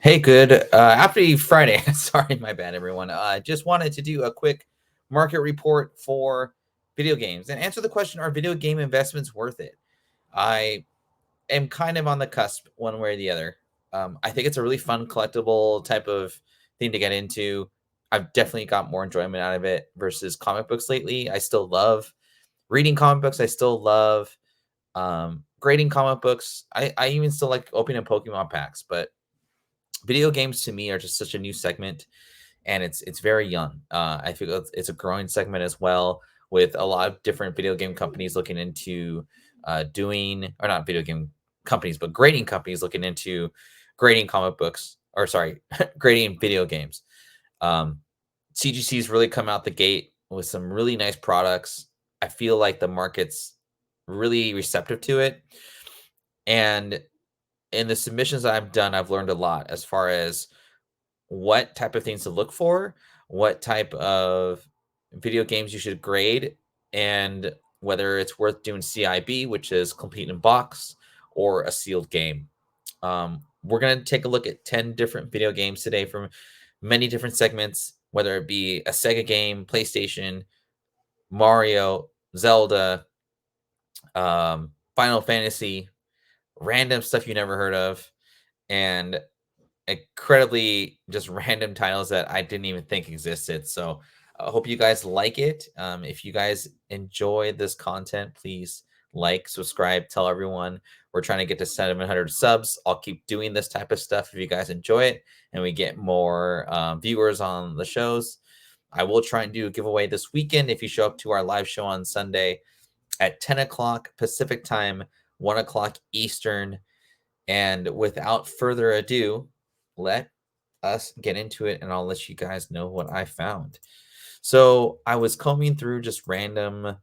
Hey, good. Happy Friday. Sorry, my bad, everyone. Just wanted to do a quick market report for video games and answer the question: Are video game investments worth it? I am kind of on the cusp, one way or the other. I think it's a really fun collectible type of thing to get into. I've definitely got more enjoyment out of it versus comic books lately. I still love reading comic books. I still love grading comic books. I even still like opening Pokemon packs, but video games to me are just such a new segment, and it's very young. I feel it's a growing segment as well, with a lot of different video game companies looking into doing, or not video game companies, but grading companies looking into grading comic books, or sorry, grading video games. um, CGC's really come out the gate with some really nice products. I feel like the market's really receptive to it, and in the submissions I've done, I've learned a lot as far as what type of things to look for, what type of video games you should grade, and whether it's worth doing CIB, which is complete in box, or a sealed game. We're going to take a look at 10 different video games today from many different segments, whether it be a Sega game, PlayStation, Mario, Zelda, Final Fantasy, random stuff you never heard of, and incredibly just random titles that I didn't even think existed. So I hope you guys like it. If you guys enjoy this content, please like, subscribe, tell everyone. We're trying to get to 700 subs. I'll keep doing this type of stuff if you guys enjoy it and we get more viewers on the shows. I will try and do a giveaway this weekend if you show up to our live show on Sunday at 10 o'clock Pacific time, 1 o'clock Eastern. And without further ado, let us get into it, and I'll let you guys know what I found. So I was combing through just random,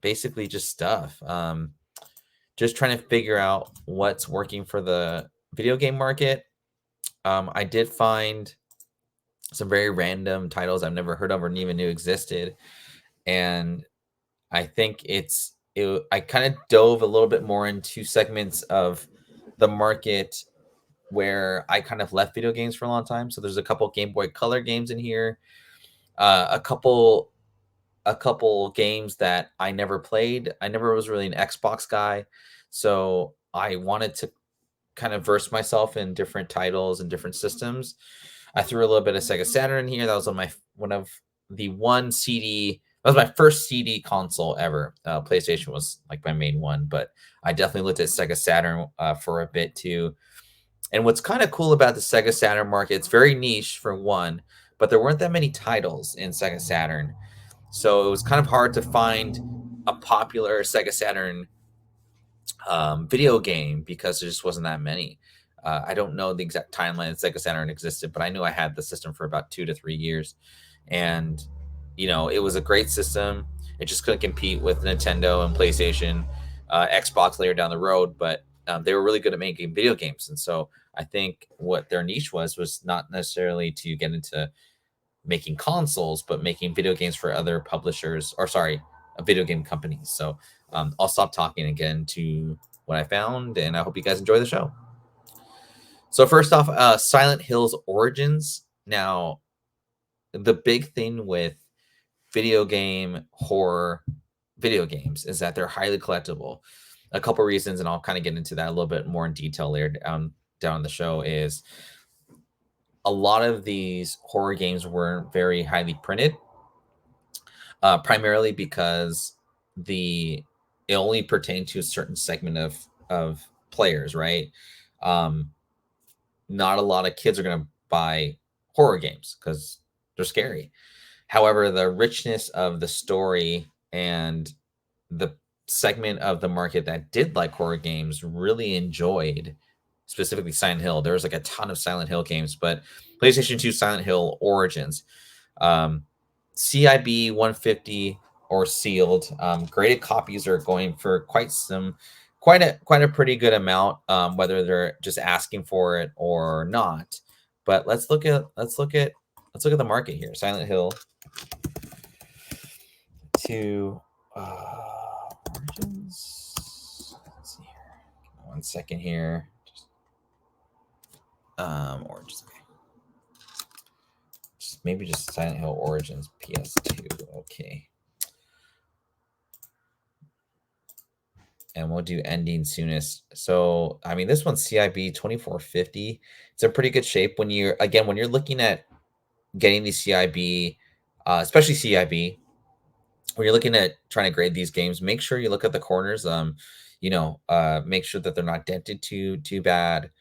basically just stuff, just trying to figure out what's working for the video game market. I did find some very random titles I've never heard of or even knew existed, and I think I kind of dove a little bit more into segments of the market where I kind of left video games for a long time. So there's a couple Game Boy Color games in here, a couple games that I never played. I never was really an Xbox guy, so I wanted to kind of verse myself in different titles and different systems. I threw a little bit of Sega Saturn in here. That was on my one of the one CD. That was my first CD console ever. PlayStation was like my main one, but I definitely looked at Sega Saturn for a bit too. And what's kind of cool about the Sega Saturn market, it's very niche for one, but there weren't that many titles in Sega Saturn. So it was kind of hard to find a popular Sega Saturn video game because there just wasn't that many. I don't know the exact timeline that Sega Saturn existed, but I knew I had the system for about 2 to 3 years. And, it was a great system. It just couldn't compete with Nintendo and PlayStation, Xbox later down the road, but they were really good at making video games. And so I think what their niche was not necessarily to get into making consoles, but making video games for other publishers, or sorry, video game companies. So I'll stop talking and get into what I found, and I hope you guys enjoy the show. So first off, Silent Hill's Origins. Now, the big thing with video game horror video games is that they're highly collectible. A couple reasons, and I'll kind of get into that a little bit more in detail later down the show, is a lot of these horror games weren't very highly printed, primarily because it only pertained to a certain segment of players, right? Um, Not a lot of kids are going to buy horror games because they're scary. However, the richness of the story and the segment of the market that did like horror games really enjoyed specifically Silent Hill. There was like a ton of Silent Hill games, but PlayStation 2 Silent Hill Origins, um, CIB 150 or sealed, graded copies are going for quite a pretty good amount, whether they're just asking for it or not. But let's look at the market here. Silent Hill to Origins. Let's see here. 1 second here. Origins. Okay. Maybe just Silent Hill Origins PS2. Okay. And we'll do ending soonest. So, I mean, this one's CIB 2450. It's in pretty good shape. When you're looking at getting the CIB, especially CIB, when you're looking at trying to grade these games, make sure you look at the corners. Make sure that they're not dented too bad.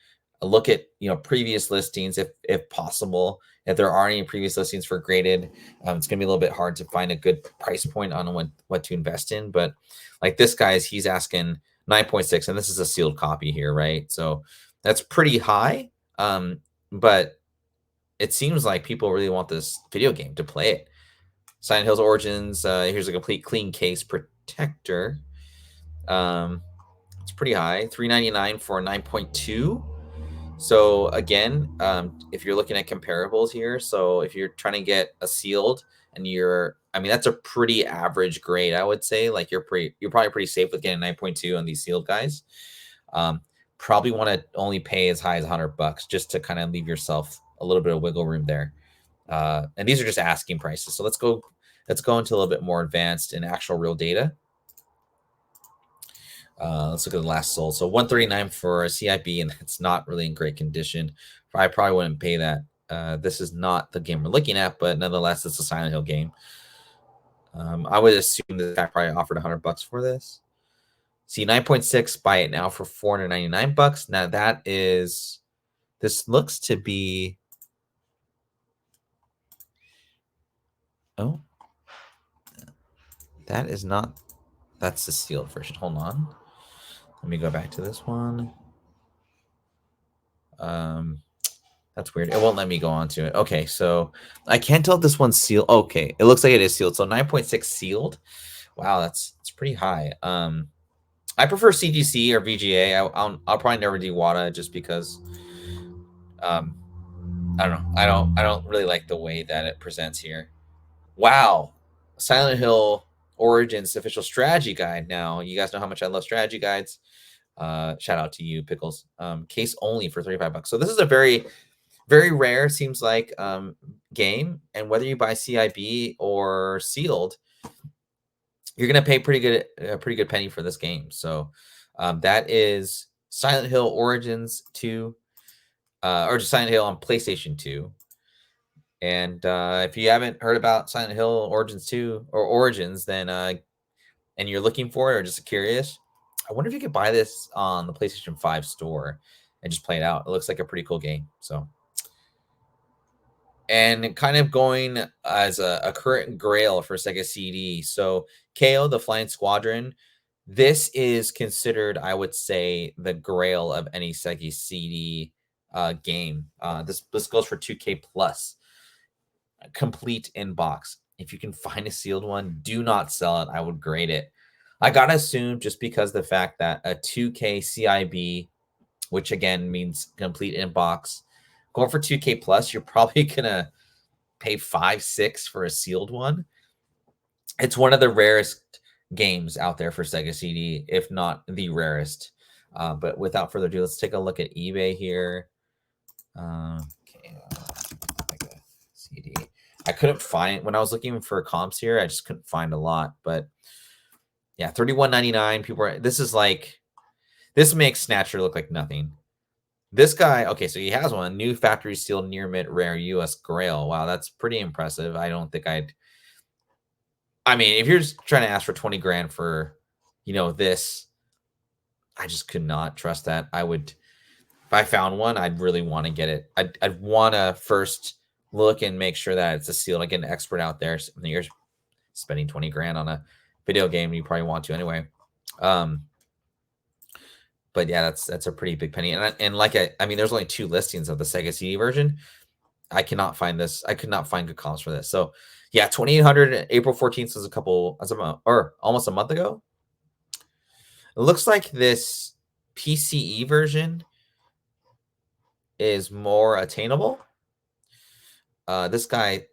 Look at previous listings if possible. If there are any previous listings for graded, it's gonna be a little bit hard to find a good price point on what to invest in. But like this guy's, he's asking 9.6, and this is a sealed copy here, right? So that's pretty high. But it seems like people really want this video game to play it. Silent Hills Origins. Here's a complete clean case protector. It's pretty high, $399 for 9.2. So again, if you're looking at comparables here, so if you're trying to get a sealed and that's a pretty average grade, I would say. Like you're probably pretty safe with getting 9.2 on these sealed guys. Probably want to only pay as high as $100 just to kind of leave yourself a little bit of wiggle room there. And these are just asking prices. So let's go into a little bit more advanced and actual real data. Let's look at the last sold. So 139 for a CIB, and it's not really in great condition. I probably wouldn't pay that. This is not the game we're looking at, but nonetheless, it's a Silent Hill game. I would assume that guy probably offered $100 for this. See, 9.6, buy it now for $499. Now this looks to be. Oh, that is not. That's the sealed version. Hold on. Let me go back to this one. That's weird. It won't let me go on to it. Okay, so I can't tell if this one's sealed. Okay, it looks like it is sealed. So 9.6 sealed. Wow, that's pretty high. I prefer CGC or VGA. I'll probably never do WATA just because I don't know. I don't really like the way that it presents here. Wow. Silent Hill Origins official strategy guide. Now, you guys know how much I love strategy guides. Shout out to you, Pickles. Case only for $35. So this is a very, very rare, seems like, game. And whether you buy CIB or sealed, you're gonna pay a pretty good penny for this game. So that is Silent Hill Origins 2, or just Silent Hill on PlayStation 2. And if you haven't heard about Silent Hill Origins 2 or Origins, then and you're looking for it or just curious, I wonder if you could buy this on the PlayStation 5 store and just play it out. It looks like a pretty cool game. So, and kind of going as a current grail for Sega CD. So, KO, the Flying Squadron, this is considered, I would say, the grail of any Sega CD game. This goes for 2K plus. Complete in box. If you can find a sealed one, do not sell it. I would grade it. I gotta assume, just because the fact that a 2K CIB, which again means complete in box, going for 2K plus, you're probably gonna pay 5-6 for a sealed one. It's one of the rarest games out there for Sega CD, if not the rarest. But without further ado, let's take a look at eBay here. Okay, like a CD. I couldn't find, when I was looking for comps here, I just couldn't find a lot. But yeah, $31.99. People are, this makes Snatcher look like nothing. This guy, okay, so he has one, new factory sealed near mint rare US Grail. Wow, that's pretty impressive. I don't think I mean, if you're just trying to ask for 20 grand for, this, I just could not trust that. If I found one, I'd really want to get it. I'd want to first look and make sure that it's a seal. I get an expert out there. You're spending 20 grand on a video game, you probably want to anyway. But yeah, that's a pretty big penny. And I mean, there's only 2 listings of the Sega CD version. I cannot find this. I could not find good comps for this. So yeah, 2,800. April 14th was almost a month ago. It looks like this PCE version is more attainable. This guy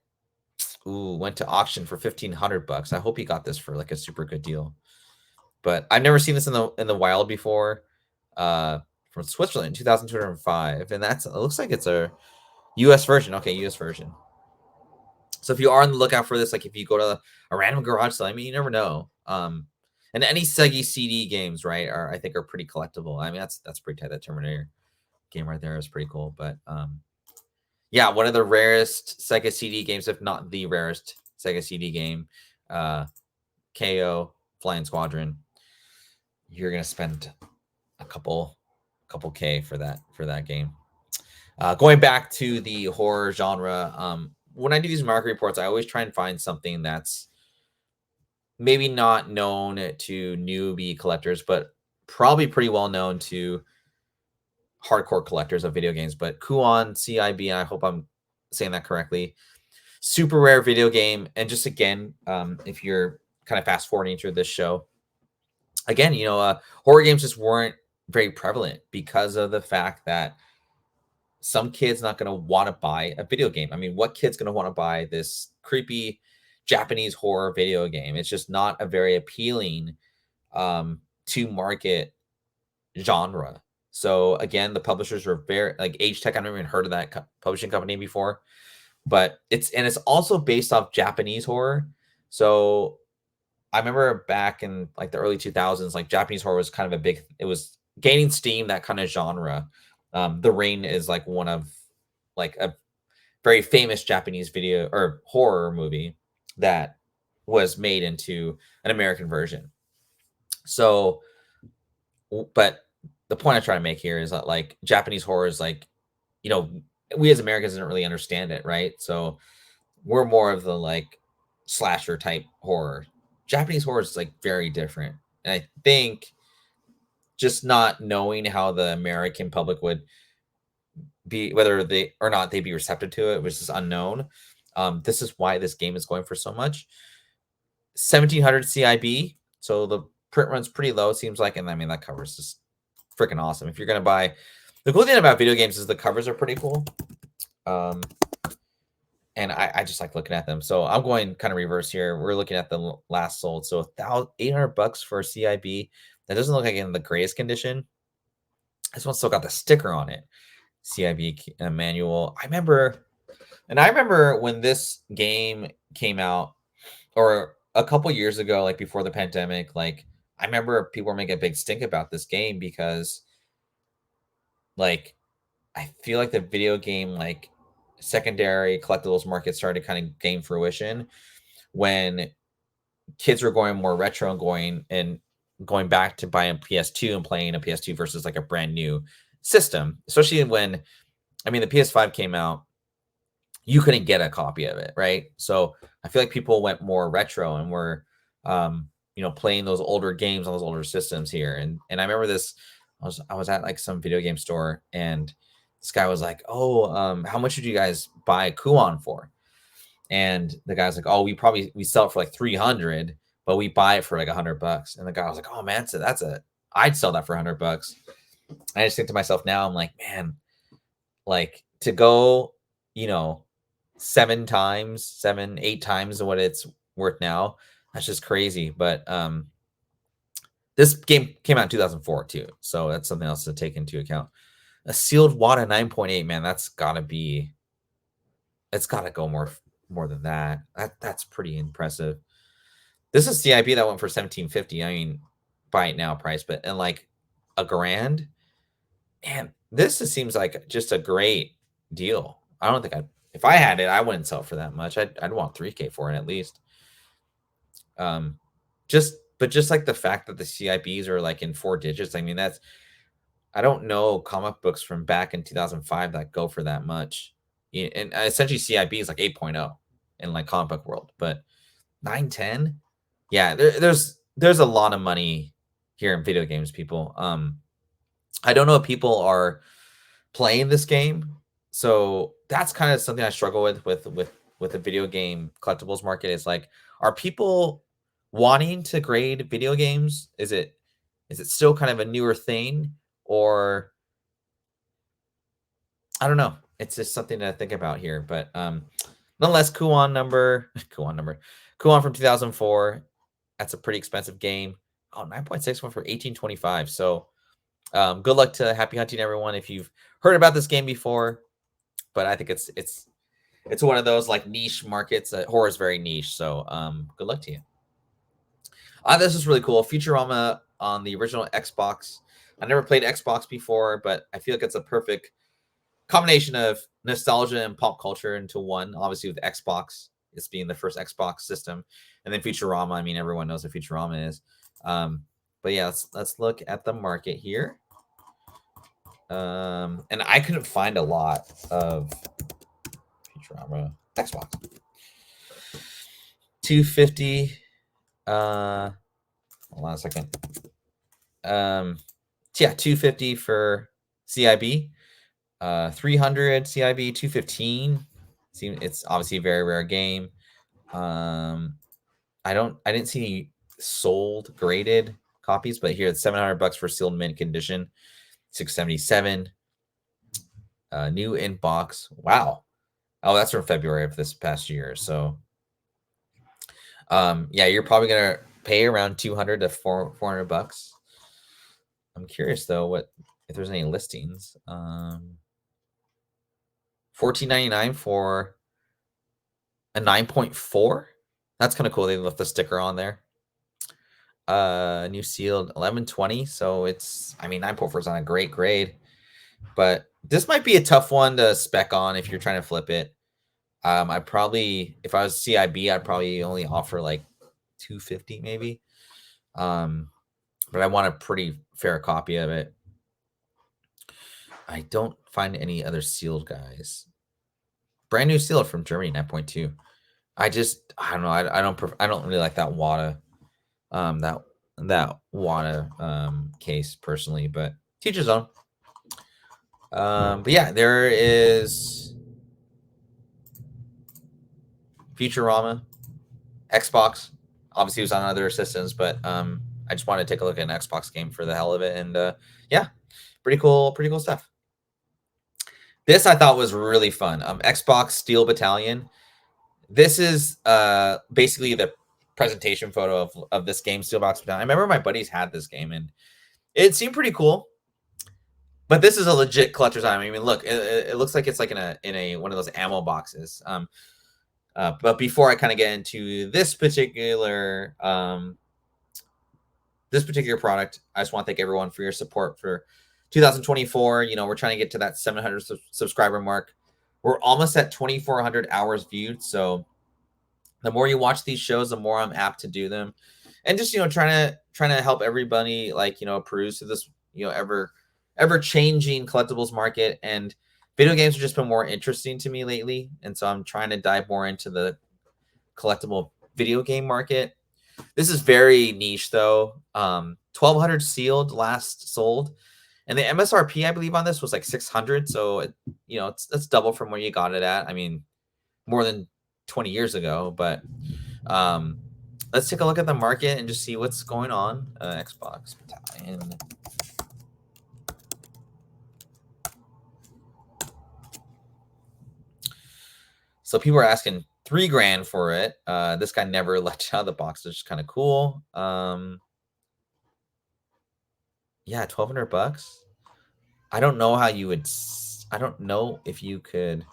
went to auction for $1,500. I hope he got this for like a super good deal. But I've never seen this in the wild before. from Switzerland, 2,205, and it looks like it's a U.S. version. Okay, U.S. version. So if you are on the lookout for this, like if you go to a random garage sale, I mean, you never know. And any Sega CD games, right, I think are pretty collectible. I mean, that's pretty tight. That Terminator game right there is pretty cool. But yeah, one of the rarest Sega CD games, if not the rarest Sega CD game, KO Flying Squadron. You're gonna spend a couple K for that game. Going back to the horror genre, when I do these market reports, I always try and find something that's maybe not known to newbie collectors, but probably pretty well known to hardcore collectors of video games. But Kuon CIB, I hope I'm saying that correctly. Super rare video game, and just again, if you're kind of fast forwarding through this show, again, horror games just weren't very prevalent because of the fact that some kid's not going to want to buy a video game. I mean, what kid's going to want to buy this creepy Japanese horror video game? It's just not a very appealing to market genre. So again, the publishers were very like Age Tech. I've never even heard of that publishing company before, but it's also based off Japanese horror. So I remember back in like the early 2000s, like Japanese horror was kind of it was gaining steam, that kind of genre. The Ring is like one of like a very famous Japanese video or horror movie that was made into an American version. So, but the point I try to make here is that like Japanese horror is like, we as Americans don't really understand it, right? So we're more of the like slasher type horror. Japanese horror is like very different. And I think just not knowing how the American public would be, whether they or not they'd be receptive to it, which is unknown. This is why this game is going for so much. 1700 CIB. So the print runs pretty low, it seems like. And I mean, that cover is just freaking awesome. If you're going to buy, the cool thing about video games is the covers are pretty cool. And I just like looking at them. So I'm going kind of reverse here. We're looking at the last sold. So $800 for a CIB. That doesn't look like in the greatest condition. This one still got the sticker on it. CIB manual. I remember when this game came out, or a couple years ago, like before the pandemic, like I remember people were making a big stink about this game because like I feel like the video game like secondary collectibles market started to kind of gain fruition when kids were going more retro and going back to buying PS2 and playing a PS2 versus like a brand new system, especially when, I mean, the PS5 came out, you couldn't get a copy of it, right? So I feel like people went more retro and were, playing those older games on those older systems here. And I remember this, I was at like some video game store and this guy was like, "Oh, how much did you guys buy Kuon for?" And the guy's like, "Oh, we sell it for like 300, but we buy it for like $100." And the guy was like, "Oh man, so I'd sell that for $100." I just think to myself now, I'm like, man, like to go, 8 times what it's worth now. That's just crazy. But this game came out in 2004 too, so that's something else to take into account. A sealed WADA 9.8, man, it's got to go more than that. That's pretty impressive. This is CIB that went for 1750. I mean, buy it now price, but and like $1,000. Man, this just seems like just a great deal. I don't think if I had it, I wouldn't sell it for that much. I'd want 3K for it at least. Just like the fact that the CIBs are like in 4 digits. I mean, I don't know comic books from back in 2005 that go for that much. And essentially CIB is like 8.0 in like comic book world, but 910, yeah, there's a lot of money here in video games, people. I don't know if people are playing this game, so that's kind of something I struggle with the video game collectibles market. Is like, are people wanting to grade video games? Is it still kind of a newer thing, or I don't know. It's just something to think about here. But nonetheless, Kuon from 2004. That's a pretty expensive game. Oh, 9.6 went for 1825. So Good luck to Happy Hunting, everyone. If you've heard about this game before, but I think it's one of those like niche markets. Horror is very niche, so good luck to you. This is really cool. Futurama on the original Xbox. I never played Xbox before, but I feel like it's a perfect combination of nostalgia and pop culture into one. Obviously, with Xbox, it's being the first Xbox system, and then Futurama. I mean, everyone knows what Futurama is. But yeah, let's look at the market here. And I couldn't find a lot of Futurama Xbox. 250. Hold on a second. Yeah, 250 for CIB. 300 CIB, 215. It's obviously a very rare game. I didn't see any sold graded copies, but here it's $700 for sealed mint condition. 677. New in box. Wow. Oh, that's from February of this past year. So yeah, you're probably gonna pay around 200 to 400 bucks. I'm curious though, if there's any listings. $14.99 for a 9.4. That's kind of cool. They left the sticker on there. New sealed 1120. So it's, I mean, 9.4 is not a great grade, but this might be a tough one to spec on if you're trying to flip it. I probably, if I was CIB, I'd probably only offer like 250 maybe. But I want a pretty fair copy of it. I don't find any other sealed guys. Brand new sealed from Germany, 9.2. I don't know. I don't really like that WADA, that WADA case personally, but teach his own. But yeah, there is Futurama, Xbox. Obviously, it was on other systems, but I just wanted to take a look at an Xbox game for the hell of it, and yeah, pretty cool stuff. This I thought was really fun. Xbox Steel Battalion. This is basically the presentation photo of this game, Steel Box Battalion. I remember my buddies had this game, and it seemed pretty cool. But this is a legit collector's item. I mean, look, it looks like it's like in a one of those ammo boxes. But before I kind of get into this particular product, I just want to thank everyone for your support for 2024. You know, we're trying to get to that 700 subscriber mark. We're almost at 2,400 hours viewed. So the more you watch these shows, the more I'm apt to do them, and just trying to help everybody peruse through this ever changing collectibles market. And video games have just been more interesting to me lately, and so I'm trying to dive more into the collectible video game market. This is very niche though. 1,200 sealed last sold, and the MSRP I believe on this was like 600. So that's double from where you got it at. I mean, more than 20 years ago, but let's take a look at the market and just see what's going on. Xbox Battalion. So people are asking $3,000 for it. This guy never let you out of the box, which is kind of cool. Yeah, 1,200 bucks. I don't know how you would. I don't know if you could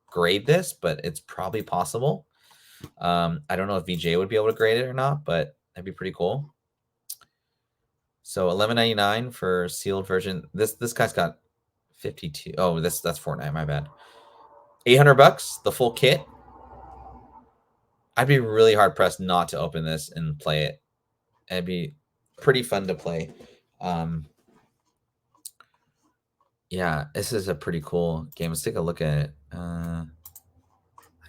grade this, but it's probably possible. I don't know if VJ would be able to grade it or not, but that'd be pretty cool. So $11.99 for sealed version. This guy's got 52. Oh, that's Fortnite. My bad. 800 bucks, the full kit. I'd be really hard pressed not to open this and play it. It'd be pretty fun to play. Yeah, this is a pretty cool game. Let's take a look at it. I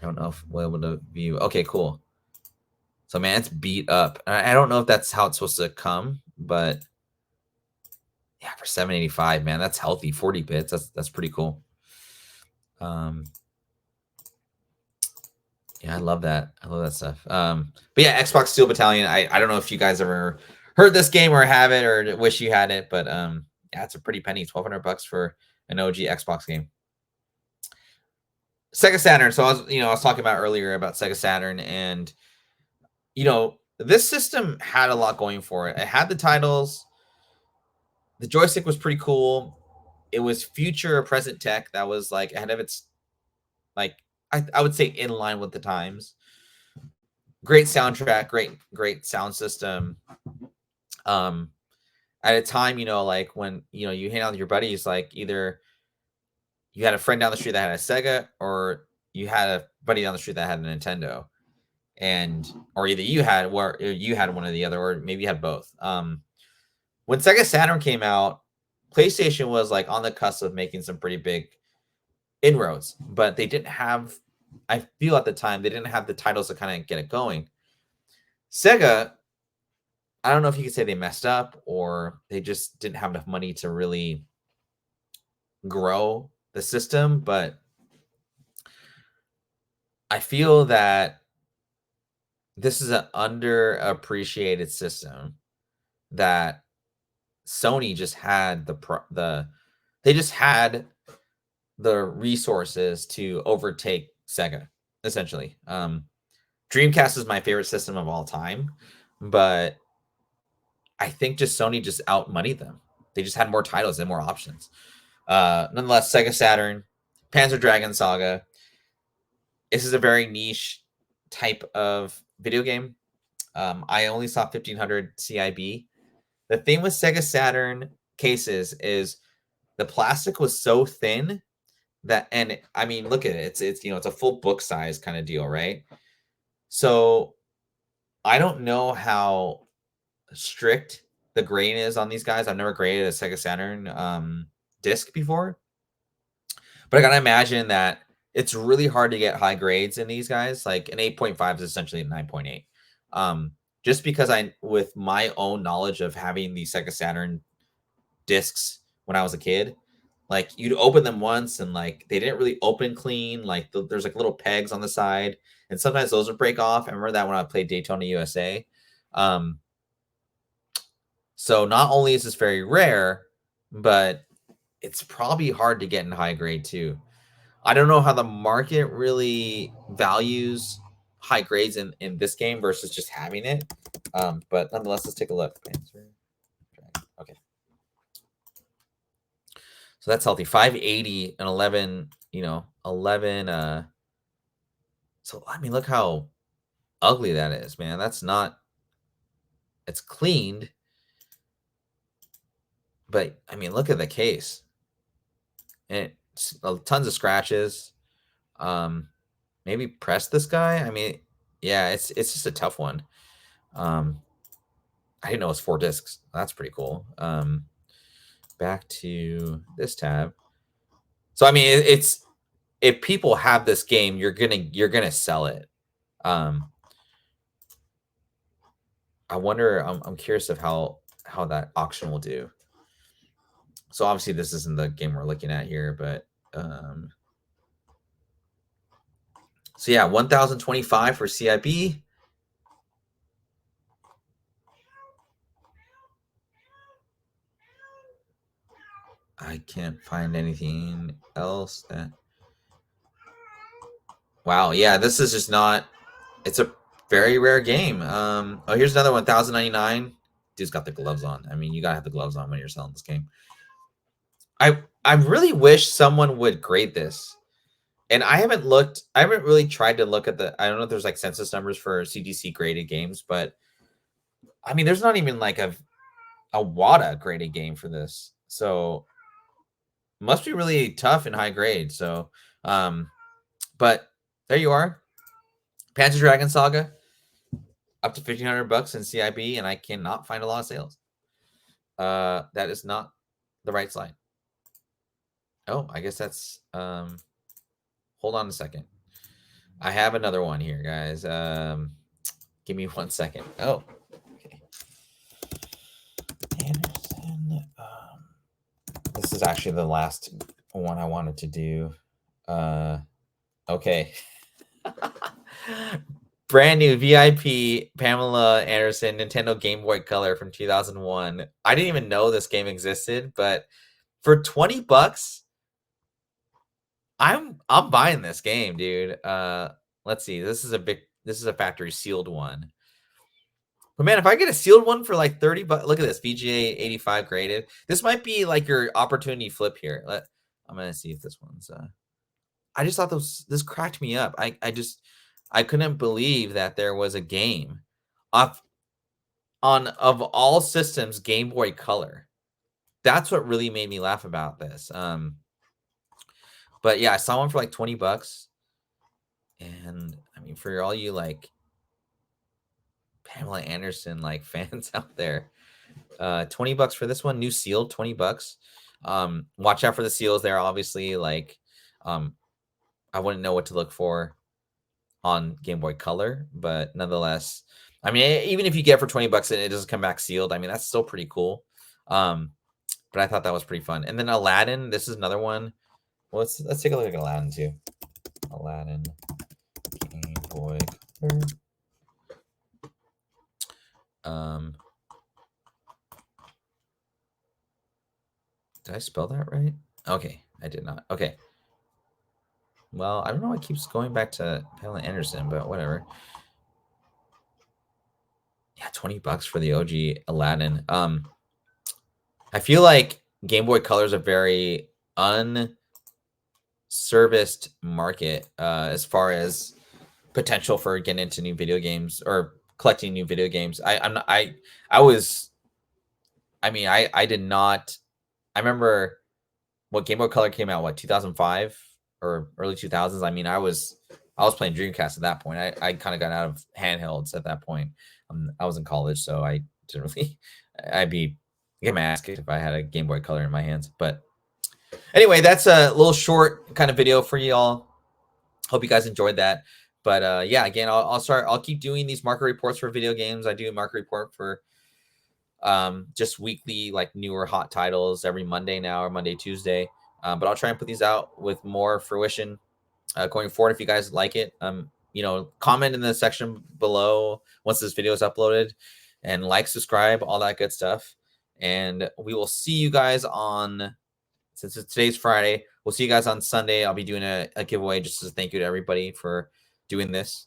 don't know if we're able to view. Okay, cool. So man, it's beat up. I don't know if that's how it's supposed to come, but yeah, for 785, man, that's healthy. 40 bits. That's pretty cool. Yeah, I love that. I love that stuff. But yeah, Xbox Steel Battalion. I don't know if you guys ever heard this game or have it or wish you had it, but yeah, it's a pretty penny. 1,200 bucks for an OG Xbox game. Sega Saturn. So I was talking about earlier about Sega Saturn, and this system had a lot going for it. It had the titles. The joystick was pretty cool. It was future or present tech that was like ahead of its like I would say in line with the times. Great soundtrack, great sound system. Um, at a time, like when you hang out with your buddies, like either you had a friend down the street that had a Sega, or you had a buddy down the street that had a Nintendo, and or either you had one or the other, or maybe you had both. When Sega Saturn came out, PlayStation was like on the cusp of making some pretty big inroads, but they didn't have. I feel at the time they didn't have the titles to kind of get it going. Sega, I don't know if you could say they messed up or they just didn't have enough money to really grow the system, but I feel that this is an underappreciated system that Sony just had they just had the resources to overtake Sega essentially. Dreamcast is my favorite system of all time, but I think just Sony just outmoneyed them. They just had more titles and more options. Nonetheless, Sega Saturn, Panzer Dragon Saga. This is a very niche type of video game. I only saw 1500 CIB. The thing with Sega Saturn cases is the plastic was so thin that, and I mean, look at it. It's a full book size kind of deal, right? So I don't know how strict the grain is on these guys. I've never graded a Sega Saturn disc before, but I gotta imagine that it's really hard to get high grades in these guys. Like an 8.5 is essentially a 9.8. Just because with my own knowledge of having the Sega Saturn discs when I was a kid, like you'd open them once and like they didn't really open clean. Like there's like little pegs on the side, and sometimes those would break off. I remember that when I played Daytona USA. Um, so not only is this very rare, but it's probably hard to get in high grade too. I don't know how the market really values high grades in this game versus just having it. But nonetheless, let's take a look. Okay. So that's healthy. 580 and 11, 11. So, I mean, look how ugly that is, man. That's not, it's cleaned. But, I mean, look at the case. And tons of scratches. Maybe press this guy. I mean, yeah, it's just a tough one. I didn't know it was 4 discs. That's pretty cool. Back to this tab. So I mean, it's if people have this game, you're gonna sell it. I wonder. I'm curious of how that auction will do. So obviously, this isn't the game we're looking at here, but so yeah, 1,025 for CIB. I can't find anything else that. Wow, yeah, this is just not. It's a very rare game. Oh, here's another 1,099. Dude's got the gloves on. I mean, you gotta have the gloves on when you're selling this game. I really wish someone would grade this. And I haven't looked. I haven't really tried to look at the. I don't know if there's like census numbers for CDC graded games, but I mean, there's not even like a WADA graded game for this. So must be really tough and high grade. So, but there you are, Panzer Dragon Saga, up to $1,500 in CIB, and I cannot find a lot of sales. That is not the right slide. Oh, I guess that's. Hold on a second. I have another one here, guys. Give me 1 second. Oh, okay. Anderson. This is actually the last one I wanted to do. Okay. Brand new VIP Pamela Anderson Nintendo Game Boy Color from 2001. I didn't even know this game existed, but for $20, I'm buying this game, dude. Let's see. This is a factory sealed one. But man, if I get a sealed one for like 30 bucks, look at this VGA 85 graded. This might be like your opportunity flip here. I'm gonna see if this one's. I just thought this cracked me up. I couldn't believe that there was a game off on of all systems Game Boy Color. That's what really made me laugh about this. But yeah, I saw one for like 20 bucks. And I mean, for all you like Pamela Anderson like fans out there, 20 bucks for this one, new sealed, 20 bucks. Watch out for the seals there. Obviously, like, I wouldn't know what to look for on Game Boy Color, but nonetheless, I mean, even if you get it for 20 bucks and it doesn't come back sealed, I mean, that's still pretty cool. But I thought that was pretty fun. And then Aladdin, this is another one. Well, let's take a look at Aladdin too. Aladdin Game Boy Color. Did I spell that right? Okay, I did not. Okay. Well, I don't know why it keeps going back to Pamela Anderson, but whatever. Yeah, 20 bucks for the OG Aladdin. I feel like Game Boy Color is a very unserviced market as far as potential for getting into new video games or collecting new video games. I did not. I remember what Game Boy Color came out, what, 2005 or early 2000s. I mean, I was playing Dreamcast at that point. I kind of got out of handhelds at that point. I was in college, so I didn't really. I'd get my ass kicked if I had a Game Boy Color in my hands. But anyway, that's a little short kind of video for y'all. Hope you guys enjoyed that. But yeah, again, I'll keep doing these market reports for video games. I do a market report for just weekly, like newer hot titles every Monday now, or Monday, Tuesday. But I'll try and put these out with more fruition going forward. If you guys like it, comment in the section below once this video is uploaded, and like, subscribe, all that good stuff. And we will see you guys since today's Friday, we'll see you guys on Sunday. I'll be doing a giveaway just as a thank you to everybody for doing this.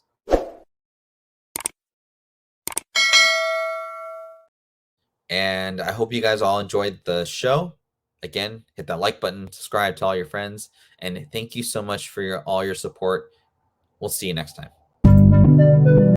And I hope you guys all enjoyed the show. Again, hit that like button, subscribe to all your friends, and thank you so much for all your support. We'll see you next time.